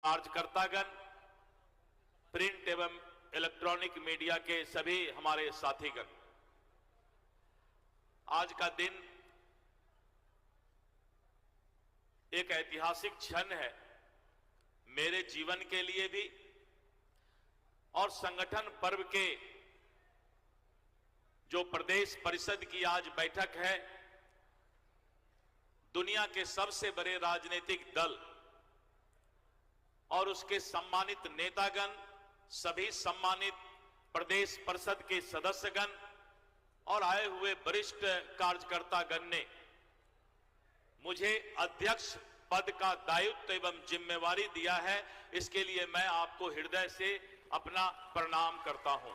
कार्यकर्तागण, print एवं electronic media के सभी हमारे साथीगण, आज का दिन एक ऐतिहासिक क्षण है मेरे जीवन के लिए भी और संगठन पर्व के जो प्रदेश परिषद की आज बैठक है, दुनिया के सबसे बड़े राजनीतिक दल और उसके सम्मानित नेतागण, सभी सम्मानित प्रदेश परिषद के सदस्यगण और आए हुए वरिष्ठ कार्यकर्तागण ने मुझे अध्यक्ष पद का दायित्व एवं जिम्मेवारी दिया है। इसके लिए मैं आपको हृदय से अपना प्रणाम करता हूं।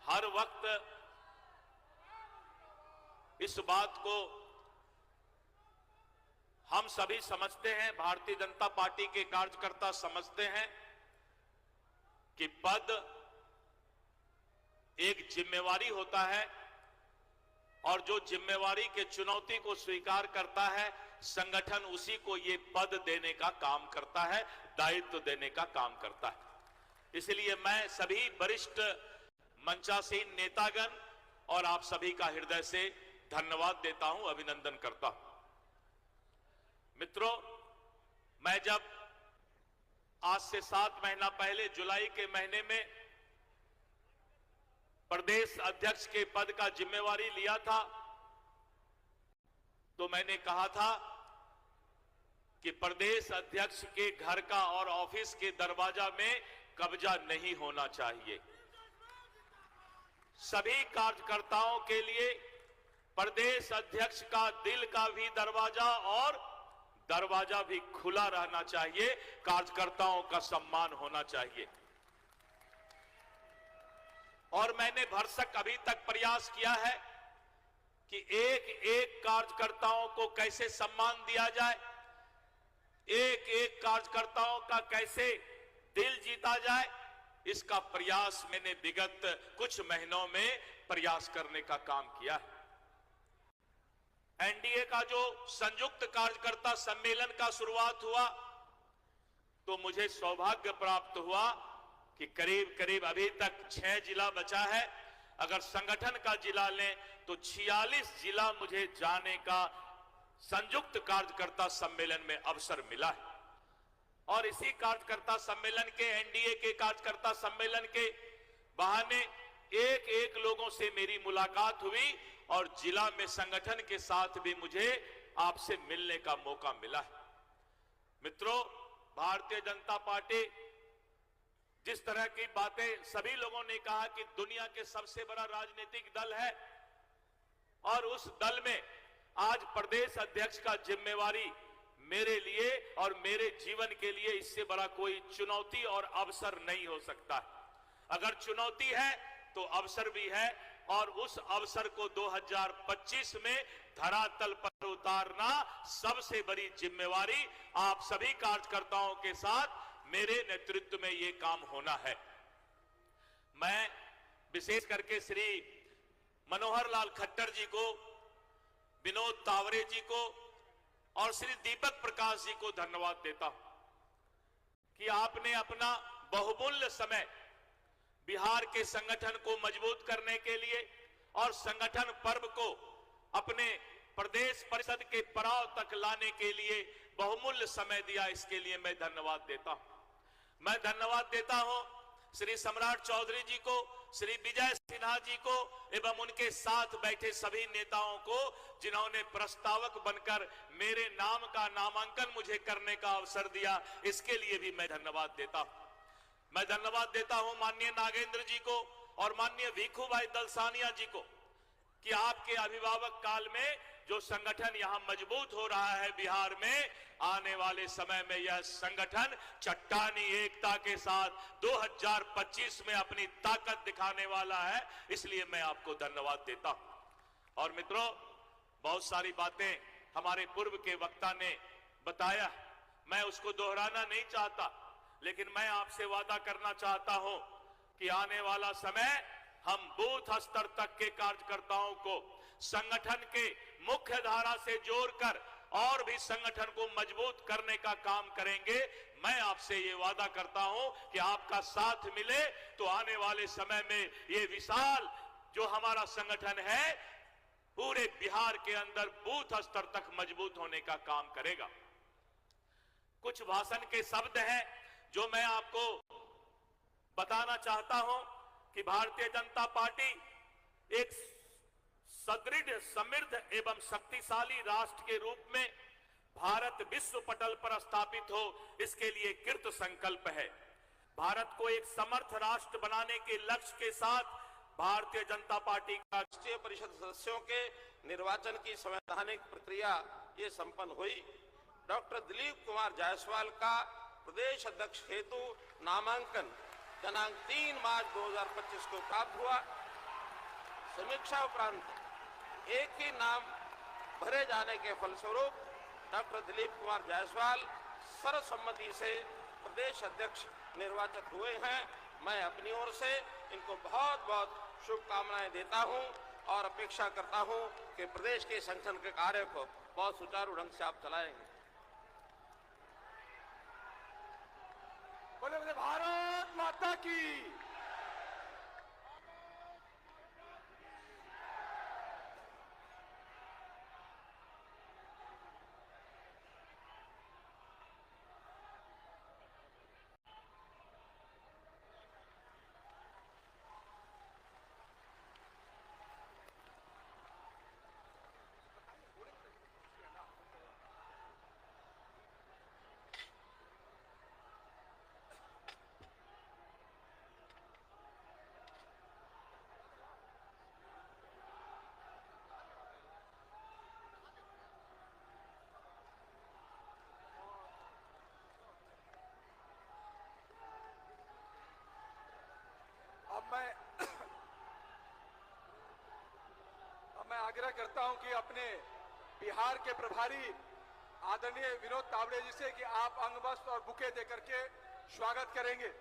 हर वक्त इस बात को हम सभी समझते हैं, भारतीय जनता पार्टी के कार्यकर्ता समझते हैं कि पद एक जिम्मेवारी होता है और जो जिम्मेवारी के चुनौती को स्वीकार करता है, संगठन उसी को ये पद देने का काम करता है, दायित्व देने का काम करता है। इसलिए मैं सभी वरिष्ठ मंचासीन नेतागण और आप सभी का हृदय से धन्यवाद देता हूं, अभिनंदन करता हूं। मित्रों, मैं जब आज से 7 महीना पहले जुलाई के महीने में प्रदेश अध्यक्ष के पद का जिम्मेवारी लिया था, तो मैंने कहा था कि प्रदेश अध्यक्ष के घर का और ऑफिस के दरवाजा में कब्जा नहीं होना चाहिए। सभी कार्यकर्ताओं के लिए प्रदेश अध्यक्ष का दिल का भी दरवाजा और दरवाजा भी खुला रहना चाहिए, कार्यकर्ताओं का सम्मान होना चाहिए। और मैंने भरसक अभी तक प्रयास किया है कि एक एक कार्यकर्ताओं को कैसे सम्मान दिया जाए, एक एक कार्यकर्ताओं का कैसे दिल जीता जाए, इसका प्रयास मैंने विगत कुछ महीनों में प्रयास करने का काम किया है। एनडीए का जो संयुक्त कार्यकर्ता सम्मेलन का शुरुआत हुआ, तो मुझे सौभाग्य प्राप्त हुआ कि करीब करीब अभी तक 6 जिला बचा है। अगर संगठन का जिला लें तो 46 जिला मुझे जाने का संयुक्त कार्यकर्ता सम्मेलन में अवसर मिला है। और इसी कार्यकर्ता सम्मेलन के, एनडीए के कार्यकर्ता सम्मेलन के बहाने एक एक लोगों से मेरी मुलाकात हुई और जिला में संगठन के साथ भी मुझे आपसे मिलने का मौका मिला है। मित्रों, भारतीय जनता पार्टी जिस तरह की बातें सभी लोगों ने कहा कि दुनिया के सबसे बड़ा राजनीतिक दल है और उस दल में आज प्रदेश अध्यक्ष का जिम्मेवारी मेरे लिए और मेरे जीवन के लिए इससे बड़ा कोई चुनौती और अवसर नहीं हो सकता है। अगर चुनौती है तो अवसर भी है और उस अवसर को 2025 में धरातल पर उतारना सबसे बड़ी जिम्मेवारी आप सभी कार्यकर्ताओं के साथ मेरे नेतृत्व में यह काम होना है। मैं विशेष करके श्री मनोहर लाल खट्टर जी को, विनोद तावरे जी को और श्री दीपक प्रकाश जी को धन्यवाद देता हूं कि आपने अपना बहुमूल्य समय बिहार के संगठन को मजबूत करने के लिए और संगठन पर्व को अपने प्रदेश परिषद के पड़ाव तक लाने के लिए बहुमूल्य समय दिया। इसके लिए मैं धन्यवाद देता हूं। मैं धन्यवाद देता हूं श्री सम्राट चौधरी जी को, श्री विजय सिन्हा जी को एवं उनके साथ बैठे सभी नेताओं को, जिन्होंने प्रस्तावक बनकर मेरे नाम का नामांकन मुझे करने का अवसर दिया। इसके लिए भी मैं धन्यवाद देता हूं। मैं धन्यवाद देता हूं माननीय नागेंद्र जी को और माननीय भीखू भाई दलसानिया जी को कि आपके अभिभावक काल में जो संगठन यहां मजबूत हो रहा है बिहार में, आने वाले समय में यह संगठन चट्टानी एकता के साथ 2025 में अपनी ताकत दिखाने वाला है। इसलिए मैं आपको धन्यवाद देता हूं। और मित्रों, बहुत सारी बातें हमारे पूर्व के वक्ता ने बताया, मैं उसको दोहराना नहीं चाहता, लेकिन मैं आपसे वादा करना चाहता हूं कि आने वाला समय हम बूथ स्तर तक के कार्यकर्ताओं को संगठन के मुख्य धारा से जोड़कर और भी संगठन को मजबूत करने का काम करेंगे। मैं आपसे ये वादा करता हूं कि आपका साथ मिले तो आने वाले समय में ये विशाल जो हमारा संगठन है पूरे बिहार के अंदर बूथ स्तर तक मजबूत होने का काम करेगा। कुछ भाषण के शब्द हैं जो मैं आपको बताना चाहता हूं कि भारतीय जनता पार्टी एक सुदृढ़, समृद्ध एवं शक्तिशाली राष्ट्र के रूप में भारत विश्व पटल पर स्थापित हो, इसके लिए कृत संकल्प है। भारत को एक समर्थ राष्ट्र बनाने के लक्ष्य के साथ भारतीय जनता पार्टी का राष्ट्रीय परिषद सदस्यों के निर्वाचन की संवैधानिक प्रक्रिया ये संपन्न हुई। डॉक्टर दिलीप कुमार जायसवाल का प्रदेश अध्यक्ष हेतु नामांकन दिनांक 3 मार्च 2025 को प्राप्त हुआ। समीक्षा उपरांत एक ही नाम भरे जाने के फलस्वरूप डॉक्टर दिलीप कुमार जायसवाल सर्वसम्मति से प्रदेश अध्यक्ष निर्वाचित हुए हैं। मैं अपनी ओर से इनको बहुत बहुत शुभकामनाएं देता हूं और अपेक्षा करता हूं कि प्रदेश के संगठन के कार्य को बहुत सुचारू ढंग से आप चलाएंगे। बोले बोले भारत माता की। अब मैं आग्रह करता हूं कि अपने बिहार के प्रभारी आदरणीय विनोद तावड़े जी से कि आप अंगवस्त्र और बुके देकर के स्वागत करेंगे।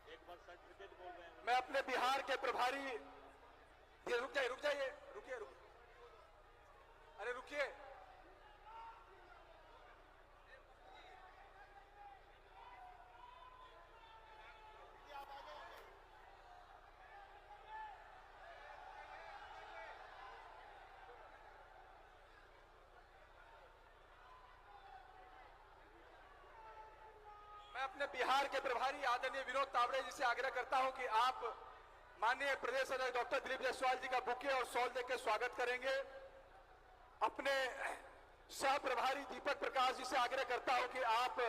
एक बार सर्टिफिकेट बोल रहे हैं। मैं अपने बिहार के प्रभारी रुक जाइए रुकिए अरे रुकिए। मैं अपने बिहार के प्रभारी आदरणीय विनोद तावड़े जी से आग्रह करता हूं कि आप माननीय प्रदेश अध्यक्ष डॉक्टर दिलीप जायसवाल जी का बुके और शॉल देकर स्वागत करेंगे। अपने सह प्रभारी दीपक प्रकाश जी से आग्रह करता हूं कि आप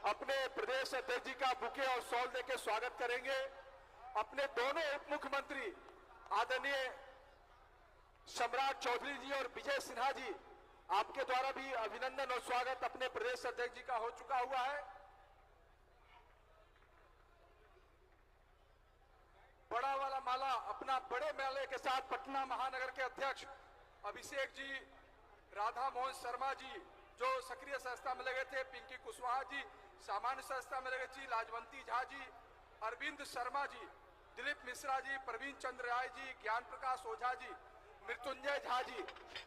अपने प्रदेश अध्यक्ष जी का बुके और शॉल देकर स्वागत करेंगे। अपने दोनों उप मुख्यमंत्री आदरणीय सम्राट चौधरी जी और विजय सिन्हा जी, आपके द्वारा भी अभिनंदन और स्वागत अपने प्रदेश अध्यक्ष जी का हो चुका हुआ है। बड़ा वाला माला अपना बड़े मेले के साथ पटना महानगर के अध्यक्ष अभिषेक जी, राधा मोहन शर्मा जी जो सक्रिय संस्था में लगे थे, पिंकी कुशवाहा जी सामान्य संस्था में लगे जी, लाजवंती झा जी, अरविंद शर्मा जी, दिलीप मिश्रा जी, प्रवीण चंद्र राय जी, ज्ञान प्रकाश ओझा जी, मृत्युंजय झा जी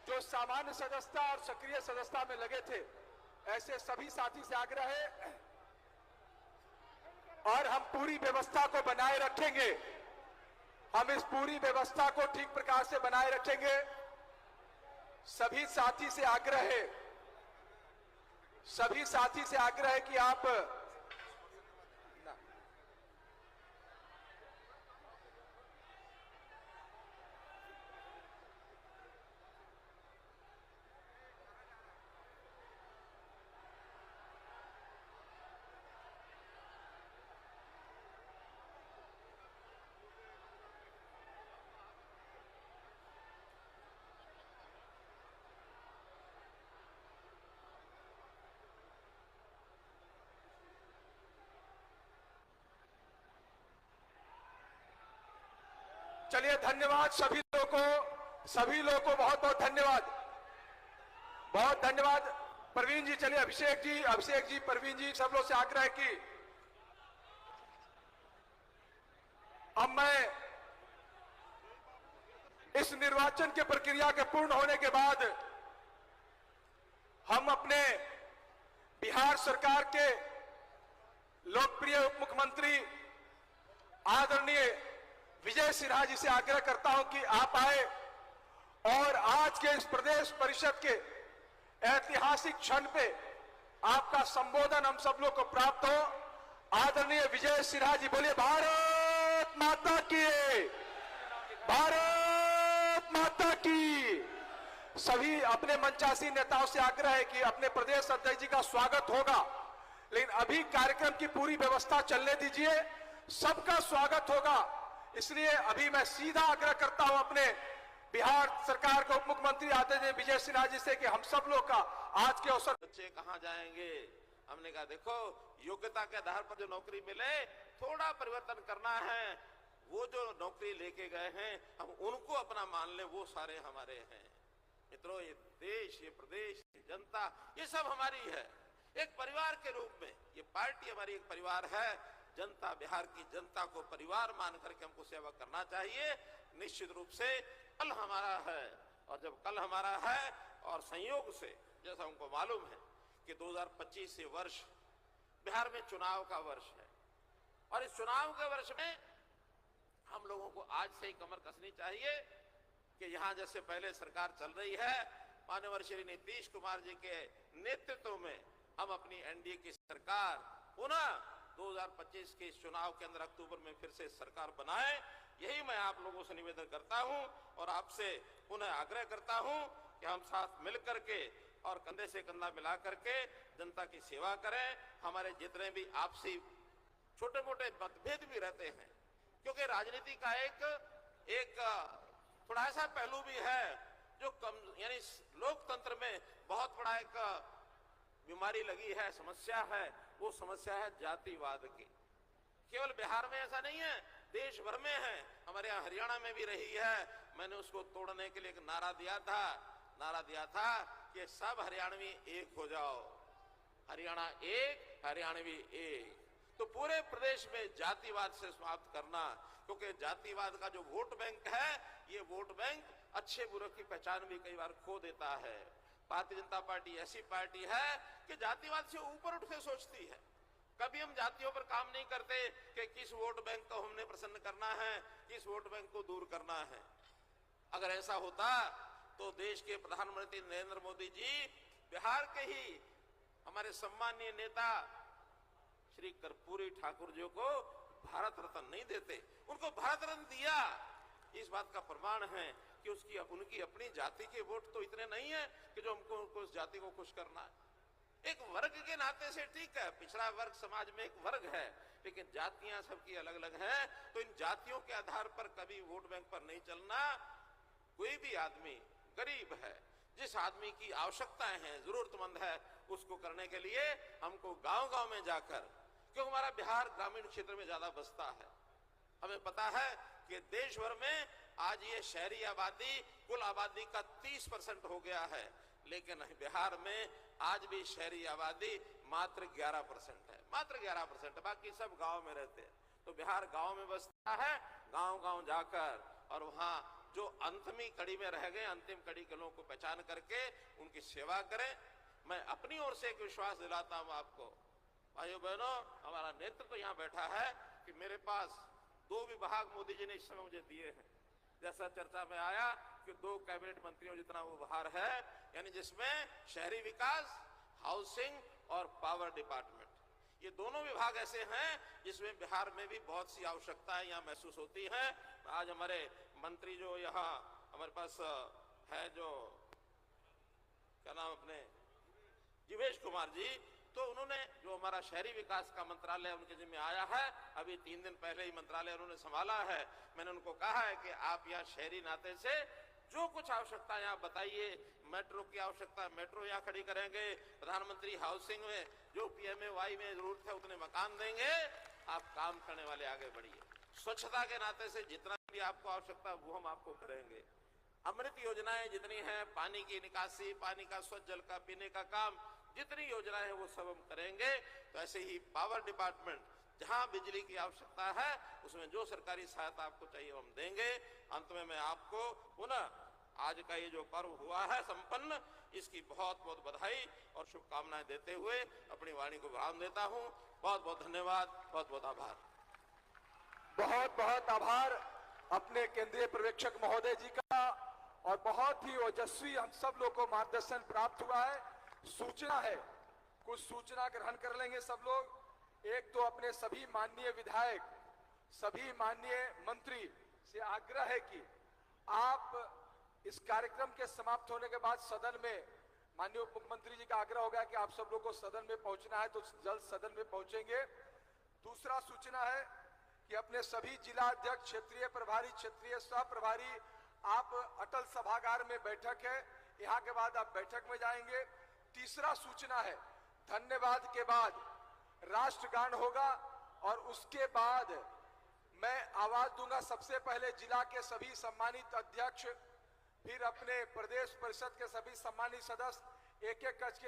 जो सामान्य सदस्यता और सक्रिय सदस्यता में लगे थे, ऐसे सभी साथी से आग्रह है और हम पूरी व्यवस्था को बनाए रखेंगे। हम इस पूरी व्यवस्था को ठीक प्रकार से बनाए रखेंगे। सभी साथी से आग्रह है कि आप चलिए धन्यवाद सभी लोगों को बहुत बहुत धन्यवाद। प्रवीण जी, चलिए अभिषेक जी, प्रवीण जी, सब लोग से आग्रह है कि अब इस निर्वाचन के प्रक्रिया के पूर्ण होने के बाद हम अपने बिहार सरकार के लोकप्रिय उप मुख्यमंत्री आदरणीय विजय सिन्हा जी से आग्रह करता हूं कि आप आए और आज के इस प्रदेश परिषद के ऐतिहासिक क्षण पे आपका संबोधन हम सब लोग को प्राप्त हो। आदरणीय विजय सिन्हा जी बोलिए भारत माता की, भारत माता की। सभी अपने मंचासीन नेताओं से आग्रह है कि अपने प्रदेश अध्यक्ष जी का स्वागत होगा, लेकिन अभी कार्यक्रम की पूरी व्यवस्था चलने दीजिए, सबका स्वागत होगा। इसलिए अभी मैं सीधा आग्रह करता हूं अपने बिहार सरकार के उप मुख्यमंत्री आदरणीय विजय सिन्हा जी से कि हम सब लोग का आज के अवसर। बच्चे कहां जाएंगे? हमने कहा देखो योग्यता के आधार पर जो नौकरी मिले थोड़ा परिवर्तन करना है। वो जो नौकरी लेके गए हैं हम उनको अपना मान ले, वो सारे हमारे हैं। मित्रों, ये देश, ये प्रदेश, ये जनता, ये सब हमारी है। एक परिवार के रूप में ये पार्टी हमारी एक परिवार है। जनता, बिहार की जनता को परिवार मान करके हमको सेवा करना चाहिए। निश्चित रूप से कल हमारा है, और जब कल हमारा है और संयोग से जैसा हमको मालूम है कि 2025 ये वर्ष बिहार में चुनाव का वर्ष है, और इस चुनाव के वर्ष में हम लोगों को आज से ही कमर कसनी चाहिए कि यहां जैसे पहले सरकार चल रही है, माननीय श्री नीतीश कुमार जी के नेतृत्व में हम अपनी एनडीए की सरकार पुनः 2025 के इस चुनाव के अंदर अक्टूबर में फिर से सरकार बनाए। यही मैं आप लोगों से निवेदन करता हूं और आपसे पुनः आग्रह करता हूं कि हम साथ मिलकर के और कंधे से कंधा मिला करके जनता की सेवा करें। हमारे जितने भी आपसी छोटे मोटे मतभेद भी रहते हैं, क्योंकि राजनीति का एक थोड़ा ऐसा पहलू भी है जो यानी लोकतंत्र में बहुत बड़ा एक बीमारी लगी है, समस्या है। वो समस्या है जातिवाद की। केवल बिहार में ऐसा नहीं है, देश भर में है। हमारे यहाँ हरियाणा में भी रही है। मैंने उसको तोड़ने के लिए एक नारा दिया था कि सब हरियाणवी एक हो जाओ, हरियाणा एक, हरियाणवी एक। तो पूरे प्रदेश में जातिवाद से समाप्त करना, क्योंकि जातिवाद का जो वोट बैंक है, ये वोट बैंक अच्छे बुरे की पहचान भी कई बार खो देता है। भारतीय जनता पार्टी ऐसी पार्टी है कि जातिवाद से ऊपर उठ के सोचती है। कभी हम जातियों पर काम नहीं करते कि किस वोट बैंक को हमने प्रसन्न करना है, किस वोट बैंक को दूर करना है। अगर ऐसा होता तो देश के प्रधानमंत्री नरेंद्र मोदी जी बिहार के ही हमारे सम्मानीय नेता श्री कर्पूरी ठाकुर जी को भारत रत्न नहीं देते। उनको भारत रत्न दिया, इस बात का प्रमाण है कि उनकी अपनी जाति के वोट तो इतने नहीं है कि जो हमको उस जाति को खुश करना है। एक वर्ग के नाते से ठीक है, पिछड़ा वर्ग समाज में एक वर्ग है, लेकिन जातियां सबकी अलग अलग हैं। तो इन जातियों के आधार पर कभी वोट बैंक पर नहीं चलना। कोई भी आदमी गरीब है, जिस आदमी की आवश्यकताएं हैं, जरूरतमंद है, उसको करने के लिए हमको गांव-गांव में जाकर, क्योंकि हमारा बिहार ग्रामीण क्षेत्र में ज्यादा बसता है। हमें पता है कि देश भर में आज ये शहरी आबादी कुल आबादी का 30% हो गया है, लेकिन बिहार में आज भी शहरी आबादी मात्र 11% है, मात्र 11%। बाकी सब गांव में रहते हैं। तो बिहार गांव में बसता है। गांव-गांव जाकर और वहां जो अंतिम कड़ी में रह गए, अंतिम कड़ी के लोगों को पहचान करके उनकी सेवा करें। मैं अपनी ओर से एक विश्वास दिलाता हूं आपको, भाइयों बहनों, हमारा नेतृत्व यहाँ बैठा है कि मेरे पास 2 विभाग मोदी जी ने इस समय मुझे दिए हैं। जैसा चर्चा में आया कि 2 कैबिनेट मंत्रियों जितना वो बाहर है, यानी जिसमें शहरी विकास, हाउसिंग और पावर डिपार्टमेंट, ये दोनों विभाग ऐसे हैं जिसमें बिहार में भी बहुत सी आवश्यकताएं यहाँ महसूस होती हैं। आज हमारे मंत्री जो यहाँ हमारे पास है, जो क्या नाम अपने जीवेश कुमार जी, तो उन्होंने जो हमारा शहरी विकास का मंत्रालय उनके जिम्मे आया है, अभी 3 दिन पहले ही मंत्रालय उन्होंने संभाला है। मैंने उनको कहा है कि आप यहाँ शहरी नाते से जो कुछ आवश्यकता यहाँ बताइए। मेट्रो की आवश्यकता, मेट्रो यहाँ खड़ी करेंगे। प्रधानमंत्री हाउसिंग में जो PMAY में जरूरत है उतने मकान देंगे। आप काम करने वाले आगे बढ़िए। स्वच्छता के नाते से जितना भी आपको आवश्यकता वो हम आपको करेंगे। अमृत योजनाएं जितनी हैं, पानी की निकासी, पानी का स्वच्छ जल का पीने का काम, जितनी योजनाएं हैं वो सब हम करेंगे। तो ऐसे ही पावर डिपार्टमेंट जहां बिजली की आवश्यकता है उसमें जो सरकारी सहायता आपको चाहिए हम देंगे। अंत में मैं आपको पुनः आज का ये जो पर्व हुआ है संपन्न, इसकी बहुत बहुत बधाई और शुभकामनाएं देते हुए अपनी वाणी को विराम देता हूं। बहुत बहुत धन्यवाद, बहुत बहुत आभार। बहुत बहुत आभार अपने केंद्रीय पर्यवेक्षक महोदय जी का। और बहुत ही ओजस्वी हम सब लोग को मार्गदर्शन प्राप्त हुआ है। सूचना है, कुछ सूचना ग्रहण कर लेंगे सब लोग। एक तो अपने सभी माननीय विधायक, सभी माननीय मंत्री से आग्रह है कि आप इस कार्यक्रम के समाप्त होने के बाद सदन में, माननीय उप मुख्यमंत्री जी का आग्रह होगा कि आप सब लोग को सदन में पहुंचना है तो जल्द सदन में पहुंचेंगे। दूसरा सूचना है कि अपने सभी जिला अध्यक्ष, क्षेत्रीय प्रभारी, क्षेत्रीय सह प्रभारी, आप अटल सभागार में बैठक है, यहाँ के बाद आप बैठक में जाएंगे। तीसरा सूचना है, धन्यवाद के बाद राष्ट्रगान होगा और उसके बाद मैं आवाज दूंगा। सबसे पहले जिला के सभी सम्मानित अध्यक्ष, फिर अपने प्रदेश परिषद के सभी सम्मानित सदस्य एक एक करके